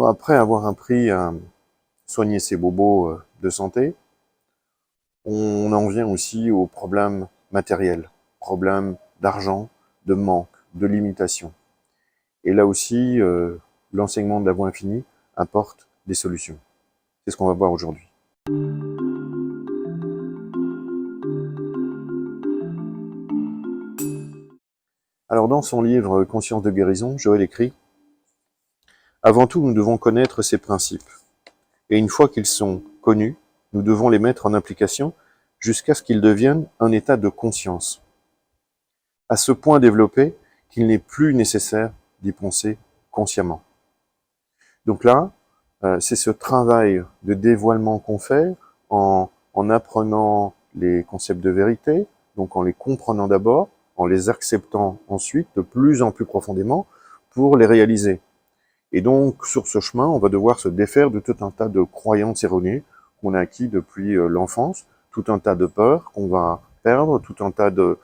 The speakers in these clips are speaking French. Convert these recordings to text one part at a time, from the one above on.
Alors après avoir appris à soigner ses bobos de santé, on en vient aussi aux problèmes matériels, problèmes d'argent, de manque, de limitation. Et là aussi, l'enseignement de la voie infinie apporte des solutions. C'est ce qu'on va voir aujourd'hui. Alors dans son livre Conscience de guérison, Joël écrit « Avant tout, nous devons connaître ces principes. Et une fois qu'ils sont connus, nous devons les mettre en application jusqu'à ce qu'ils deviennent un état de conscience, à ce point développé qu'il n'est plus nécessaire d'y penser consciemment. » Donc là, c'est ce travail de dévoilement qu'on fait en apprenant les concepts de vérité, donc en les comprenant d'abord, en les acceptant ensuite de plus en plus profondément pour les réaliser. Et donc, sur ce chemin, on va devoir se défaire de tout un tas de croyances erronées qu'on a acquis depuis l'enfance, tout un tas de peurs qu'on va perdre, tout un tas de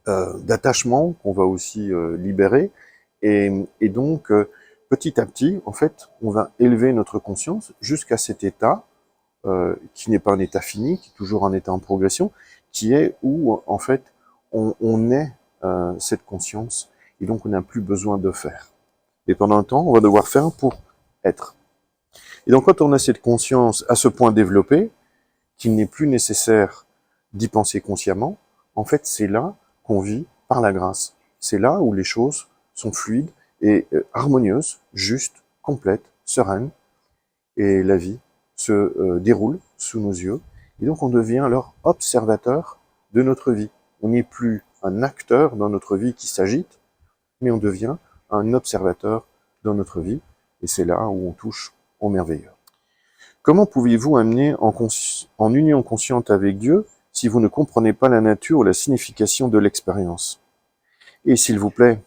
d'attachements qu'on va aussi libérer. Et donc, petit à petit, en fait, on va élever notre conscience jusqu'à cet état qui n'est pas un état fini, qui est toujours un état en progression, qui est où, en fait, on est cette conscience, et donc on n'a plus besoin de faire. Et pendant un temps, on va devoir faire pour être. Et donc quand on a cette conscience à ce point développé, qu'il n'est plus nécessaire d'y penser consciemment, en fait c'est là qu'on vit par la grâce. C'est là où les choses sont fluides et harmonieuses, justes, complètes, sereines, et la vie se déroule sous nos yeux. Et donc on devient alors observateur de notre vie. On n'est plus un acteur dans notre vie qui s'agite, mais on devient un observateur dans notre vie, et c'est là où on touche au merveilleux. Comment pouvez-vous amener en union consciente avec Dieu si vous ne comprenez pas la nature ou la signification de l'expérience? Et s'il vous plaît,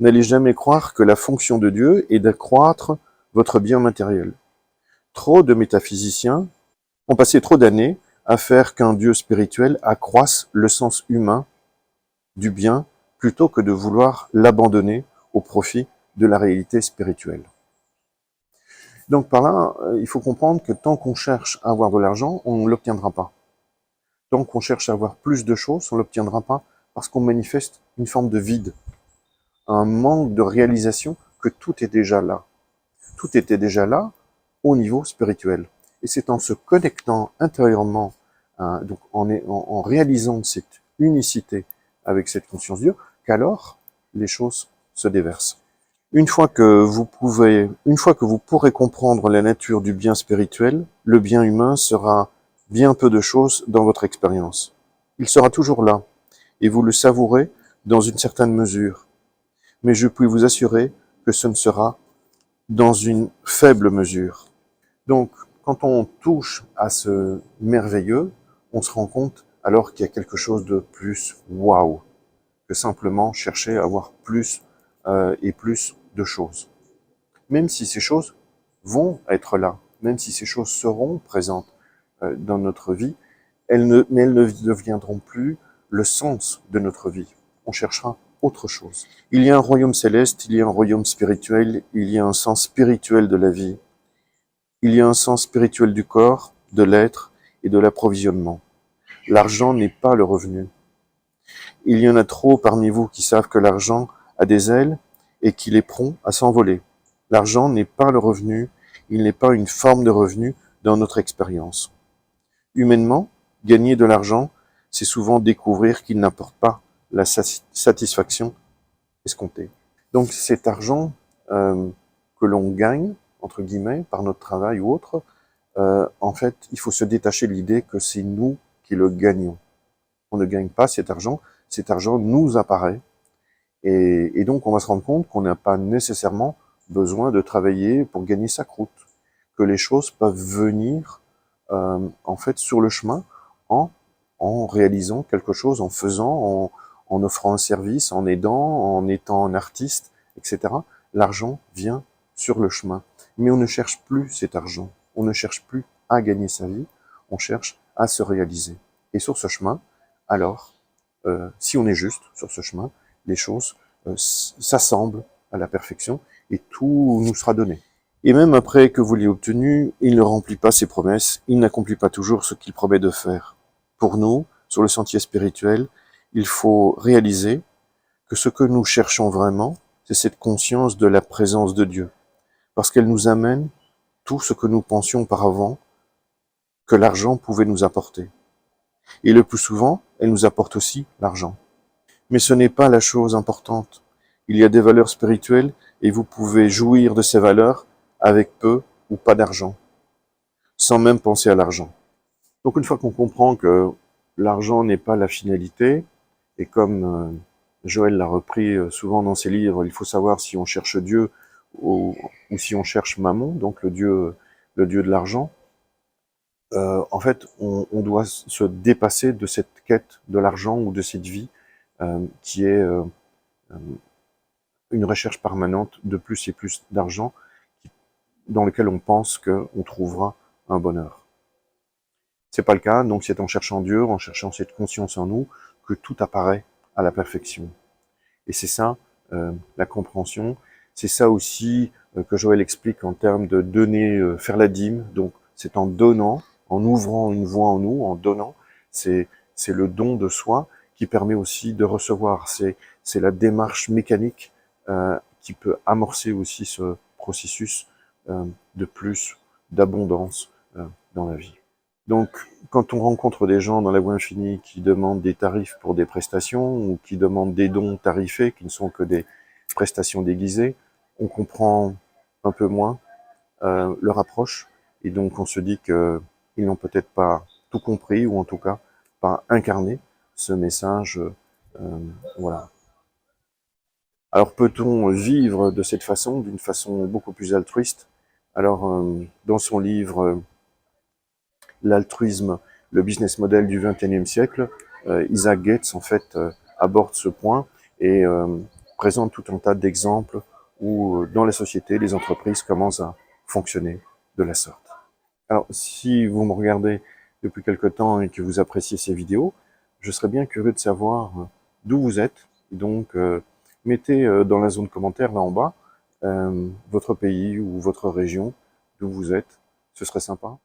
n'allez jamais croire que la fonction de Dieu est d'accroître votre bien matériel. Trop de métaphysiciens ont passé trop d'années à faire qu'un Dieu spirituel accroisse le sens humain du bien plutôt que de vouloir l'abandonner au profit de la réalité spirituelle. Donc par là, il faut comprendre que tant qu'on cherche à avoir de l'argent, on ne l'obtiendra pas. Tant qu'on cherche à avoir plus de choses, on ne l'obtiendra pas parce qu'on manifeste une forme de vide, un manque de réalisation que tout est déjà là. Tout était déjà là au niveau spirituel. Et c'est en se connectant intérieurement, donc en réalisant cette unicité avec cette conscience Dieu, qu'alors les choses se déversent. Une fois que vous pourrez comprendre la nature du bien spirituel, le bien humain sera bien peu de choses dans votre expérience. Il sera toujours là, et vous le savourez dans une certaine mesure. Mais je puis vous assurer que ce ne sera dans une faible mesure. Donc, quand on touche à ce merveilleux, on se rend compte alors qu'il y a quelque chose de plus waouh que simplement chercher à avoir plus et plus de choses. Même si ces choses vont être là, même si ces choses seront présentes dans notre vie, mais elles ne deviendront plus le sens de notre vie. On cherchera autre chose. Il y a un royaume céleste, il y a un royaume spirituel, il y a un sens spirituel de la vie. Il y a un sens spirituel du corps, de l'être et de l'approvisionnement. L'argent n'est pas le revenu. Il y en a trop parmi vous qui savent que l'argent a des ailes et qu'il est prompt à s'envoler. L'argent n'est pas le revenu, il n'est pas une forme de revenu dans notre expérience. Humainement, gagner de l'argent, c'est souvent découvrir qu'il n'apporte pas la satisfaction escomptée. Donc cet argent que l'on gagne, entre guillemets, par notre travail ou autre, en fait, il faut se détacher de l'idée que c'est nous qui le gagnons. On ne gagne pas cet argent nous apparaît, et donc on va se rendre compte qu'on n'a pas nécessairement besoin de travailler pour gagner sa croûte, que les choses peuvent venir en fait sur le chemin en réalisant quelque chose, en faisant, en offrant un service, en aidant, en étant un artiste, etc. L'argent vient sur le chemin. Mais on ne cherche plus cet argent. On ne cherche plus à gagner sa vie. On cherche à se réaliser. Et sur ce chemin, alors, si on est juste sur ce chemin, les choses s'assemblent à la perfection et tout nous sera donné. Et même après que vous l'ayez obtenu, il ne remplit pas ses promesses, il n'accomplit pas toujours ce qu'il promet de faire. Pour nous, sur le sentier spirituel, il faut réaliser que ce que nous cherchons vraiment, c'est cette conscience de la présence de Dieu, parce qu'elle nous amène tout ce que nous pensions auparavant que l'argent pouvait nous apporter. Et le plus souvent, elle nous apporte aussi l'argent. Mais ce n'est pas la chose importante. Il y a des valeurs spirituelles et vous pouvez jouir de ces valeurs avec peu ou pas d'argent, sans même penser à l'argent. Donc une fois qu'on comprend que l'argent n'est pas la finalité, et comme Joël l'a repris souvent dans ses livres, il faut savoir si on cherche Dieu ou si on cherche Mammon, donc le dieu de l'argent. En fait, on doit se dépasser de cette quête de l'argent ou de cette vie qui est une recherche permanente de plus et plus d'argent dans lequel on pense qu'on trouvera un bonheur. C'est pas le cas, donc c'est en cherchant Dieu, en cherchant cette conscience en nous, que tout apparaît à la perfection. Et c'est ça, la compréhension. C'est ça aussi que Joël explique en termes de donner, faire la dîme. Donc c'est en donnant, en ouvrant une voie en nous, en donnant. C'est le don de soi qui permet aussi de recevoir. C'est la démarche mécanique qui peut amorcer aussi ce processus de plus, d'abondance dans la vie. Donc, quand on rencontre des gens dans la voie infinie qui demandent des tarifs pour des prestations ou qui demandent des dons tarifés qui ne sont que des prestations déguisées, on comprend un peu moins leur approche et donc on se dit qu'ils n'ont peut-être pas tout compris ou en tout cas pas incarné ce message. Voilà. Alors peut-on vivre de cette façon, d'une façon beaucoup plus altruiste? Alors dans son livre L'altruisme, le business model du XXIe siècle, Isaac Gates en fait aborde ce point et présente tout un tas d'exemples où dans la société, les entreprises commencent à fonctionner de la sorte. Alors si vous me regardez depuis quelque temps et que vous appréciez ces vidéos, je serais bien curieux de savoir d'où vous êtes. Donc mettez dans la zone commentaire là en bas votre pays ou votre région, d'où vous êtes, ce serait sympa.